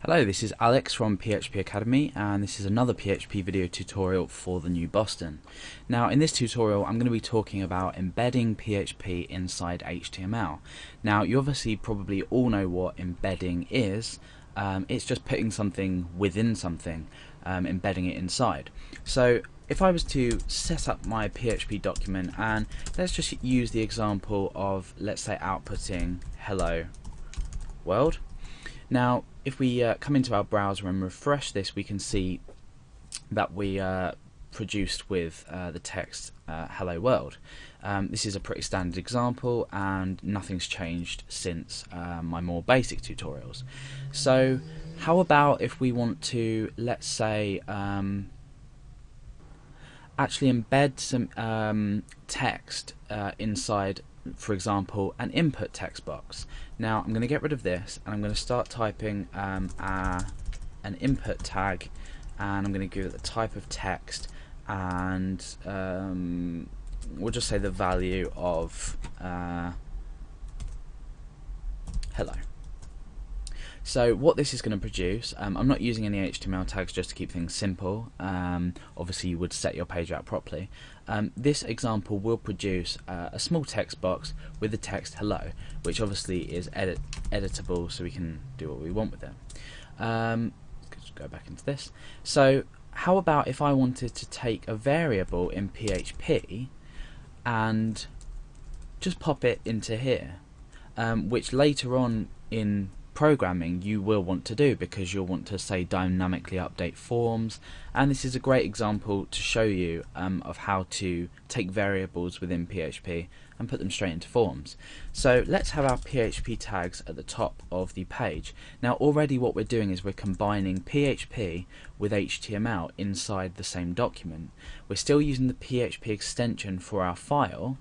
Hello, this is Alex from PHP Academy, and this is another PHP video tutorial for the new Boston. Now in this tutorial I'm going to be talking about embedding PHP inside HTML. Now you obviously probably all know what embedding is. It's just putting something within something, embedding it inside. So if I was to set up my PHP document, and let's just use the example of, let's say, outputting hello world. Now if we come into our browser and refresh this, we can see that we produced with the text hello world. This is a pretty standard example and nothing's changed since my more basic tutorials. So how about if we want to, let's say, actually embed some text inside, for example, an input text box. Now I'm going to get rid of this and I'm going to start typing an input tag, and I'm going to give it the type of text, and we'll just say the value of hello. So what this is going to produce, I'm not using any HTML tags just to keep things simple. Obviously you would set your page out properly. This example will produce a small text box with the text hello, which obviously is editable, so we can do what we want with it. Let's go back into this. So how about if I wanted to take a variable in PHP and just pop it into here, which later on in programming you will want to do, because you'll want to, say, dynamically update forms, and this is a great example to show you of how to take variables within PHP and put them straight into forms. So let's have our PHP tags at the top of the page. Now already what we're doing is we're combining PHP with HTML inside the same document. We're still using the PHP extension for our file.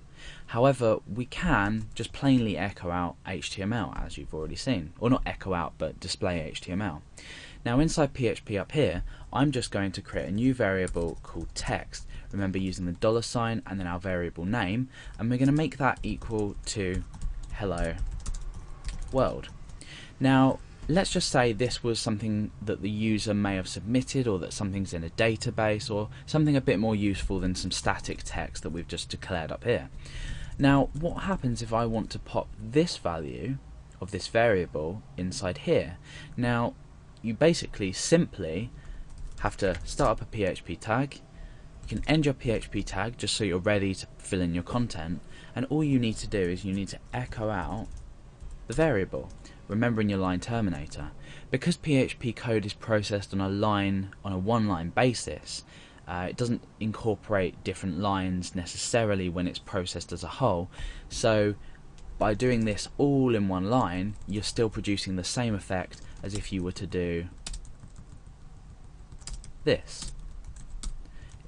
However, we can just plainly echo out HTML, as you've already seen, or not echo out, but display HTML. Now inside PHP up here, I'm just going to create a new variable called text. Remember, using the $ and then our variable name, and we're going to make that equal to hello world. Now let's just say this was something that the user may have submitted, or that something's in a database, or something a bit more useful than some static text that we've just declared up here. Now what happens if I want to pop this value of this variable inside here? Now you basically simply have to start up a PHP tag. You can end your PHP tag just so you're ready to fill in your content, and all you need to do is you need to echo out the variable, remembering your line terminator. Because PHP code is processed on a one-line basis, it doesn't incorporate different lines necessarily when it's processed as a whole. So by doing this all in one line, you're still producing the same effect as if you were to do this.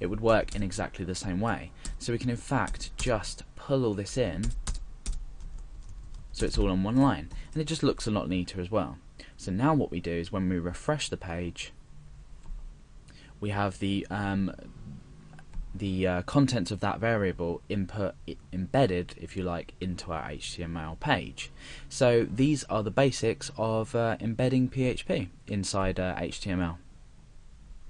It would work in exactly the same way. So we can in fact just pull all this in, so it's all on one line, and it just looks a lot neater as well. So now what we do is when we refresh the page, we have the contents of that variable embedded, if you like, into our HTML page. So these are the basics of embedding PHP inside HTML.